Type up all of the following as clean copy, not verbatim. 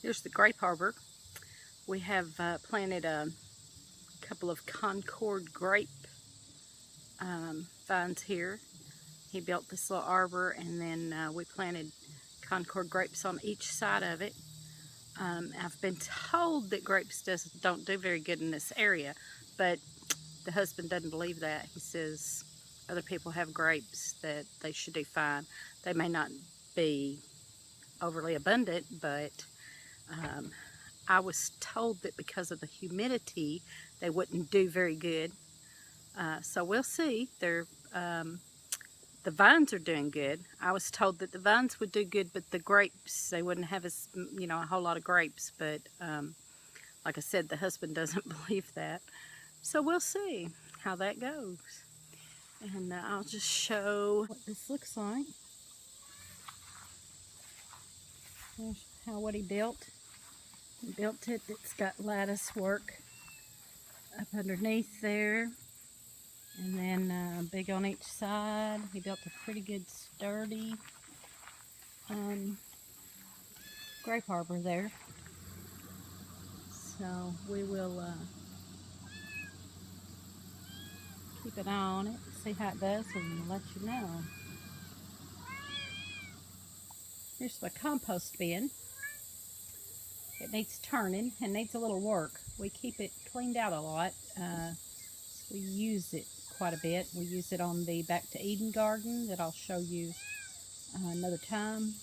Here's the grape arbor. We have planted a couple of Concord grape vines here. He built this little arbor, and then we planted Concord grapes on each side of it. I've been told that grapes don't do very good in this area, but the husband doesn't believe that. He says other people have grapes that they should do fine. They may not be overly abundant, but I was told that because of the humidity, they wouldn't do very good. So we'll see. The vines are doing good. I was told that the vines would do good, but the grapes, they wouldn't have a whole lot of grapes. But like I said, the husband doesn't believe that. So we'll see how that goes. And I'll just show what this looks like. Here's what he built. He built it. It's got lattice work up underneath there. And then big on each side. He built a pretty good sturdy grape arbor there. So we will keep an eye on it, see how it does, and let you know. Here's the compost bin. It needs turning and needs a little work. We keep it cleaned out a lot. We use it quite a bit. We use it on the Back to Eden garden that I'll show you another time.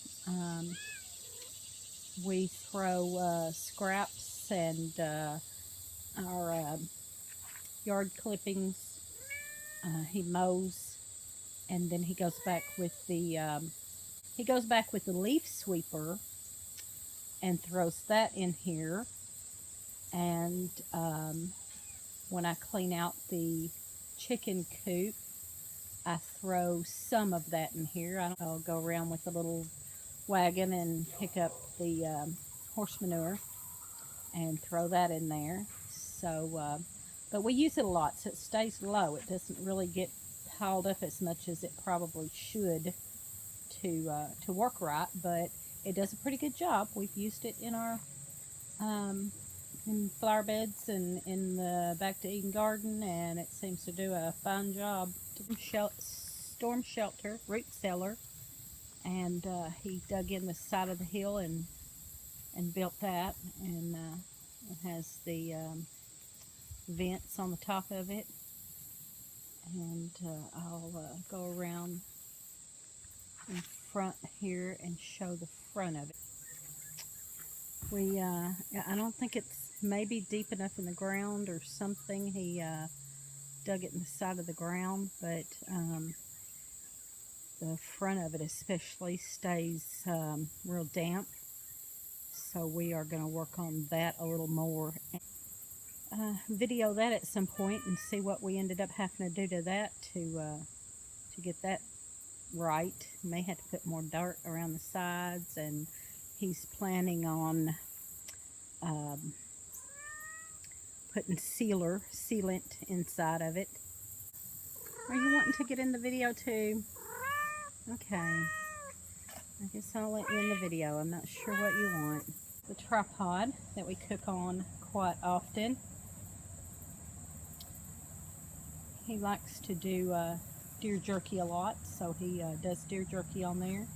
We throw scraps and our yard clippings. He mows, and then he goes back with the leaf sweeper and throws that in here. And when I clean out the chicken coop, I throw some of that in here. I'll go around with a little wagon and pick up the horse manure and throw that in there. So, but we use it a lot, so it stays low. It doesn't really get piled up as much as it probably should to work right, but it does a pretty good job. We've used it in our in flower beds and in the Back to Eden garden, and it seems to do a fine job. Storm shelter, root cellar, and he dug in the side of the hill and built that, and it has the vents on the top of it. And I'll go around in front here and show the front of it. I don't think it's maybe deep enough in the ground or something. He dug it in the side of the ground, but the front of it especially stays real damp. So we are going to work on that a little more. Video that at some point and see what we ended up having to do to that to get that right. May have to put more dirt around the sides, and he's planning on putting sealant inside of it. Are you wanting to get in the video too? Okay. I guess I'll let you in the video. I'm not sure what you want. The tripod that we cook on quite often. He likes to do deer jerky a lot, so he does deer jerky on there.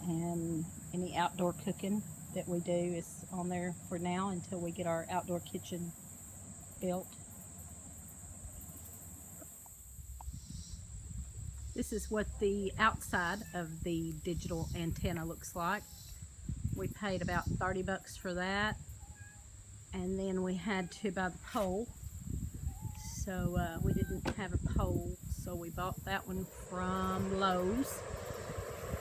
And any outdoor cooking that we do is on there for now until we get our outdoor kitchen built. This is what the outside of the digital antenna looks like. We paid about 30 bucks for that, and then we had to buy the pole. So we didn't have a pole, so we bought that one from Lowe's,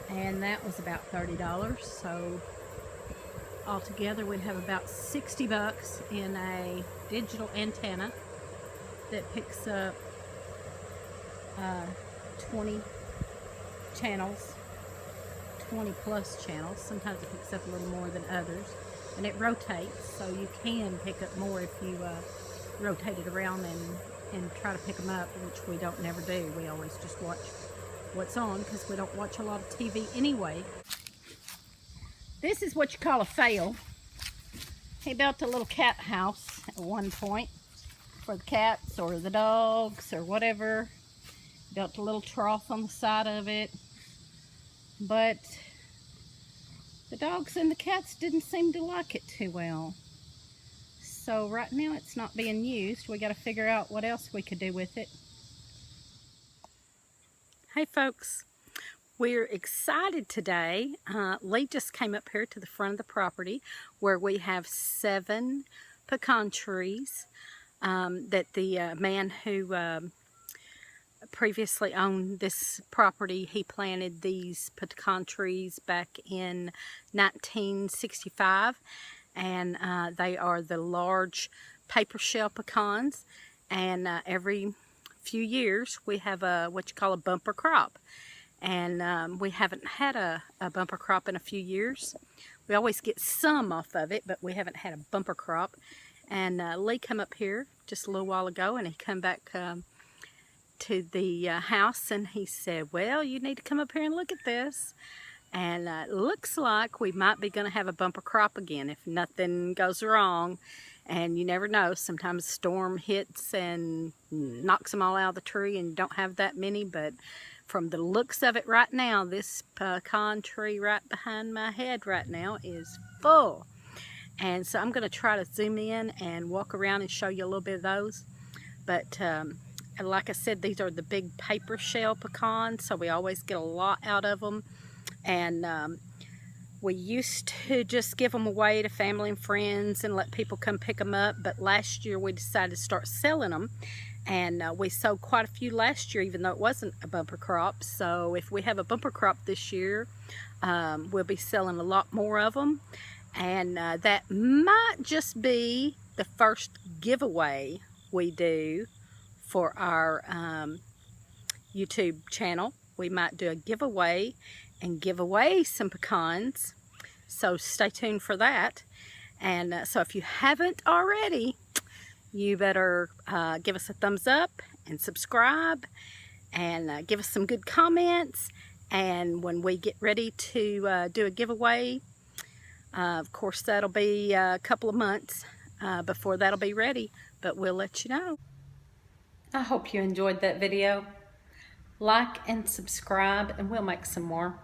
and that was about $30. So altogether we'd have about 60 bucks in a digital antenna that picks up 20 channels, 20 plus channels. Sometimes it picks up a little more than others, and it rotates, so you can pick up more if you rotate it around and try to pick them up, which we don't never do. We always just watch what's on because we don't watch a lot of TV anyway. This is what you call a fail. He built a little cat house at one point for the cats or the dogs or whatever. Built a little trough on the side of it. But the dogs and the cats didn't seem to like it too well. So right now it's not being used. We got to figure out what else we could do with it. Hey folks, we're excited today. Lee just came up here to the front of the property where we have 7 pecan trees that the man who previously owned this property, he planted these pecan trees back in 1965, and they are the large paper shell pecans, and every few years we have what you call a bumper crop, and we haven't had a bumper crop in a few years. We always get some off of it, but we haven't had a bumper crop. And Lee come up here just a little while ago, and he come back to the house, and he said, well, you need to come up here and look at this. And it looks like we might be going to have a bumper crop again if nothing goes wrong. And you never know, sometimes a storm hits and knocks them all out of the tree and you don't have that many. But from the looks of it right now, this pecan tree right behind my head right now is full. And so I'm going to try to zoom in and walk around and show you a little bit of those. But like I said, these are the big paper shell pecans, so we always get a lot out of them. And we used to just give them away to family and friends and let people come pick them up. But last year we decided to start selling them. And we sold quite a few last year, even though it wasn't a bumper crop. So if we have a bumper crop this year, we'll be selling a lot more of them. And that might just be the first giveaway we do for our YouTube channel. We might do a giveaway and give away some pecans, so stay tuned for that. And so if you haven't already, you better give us a thumbs up and subscribe, and give us some good comments. And when we get ready to do a giveaway, of course that'll be a couple of months before that'll be ready, but we'll let you know. I hope you enjoyed that video. Like and subscribe, and we'll make some more.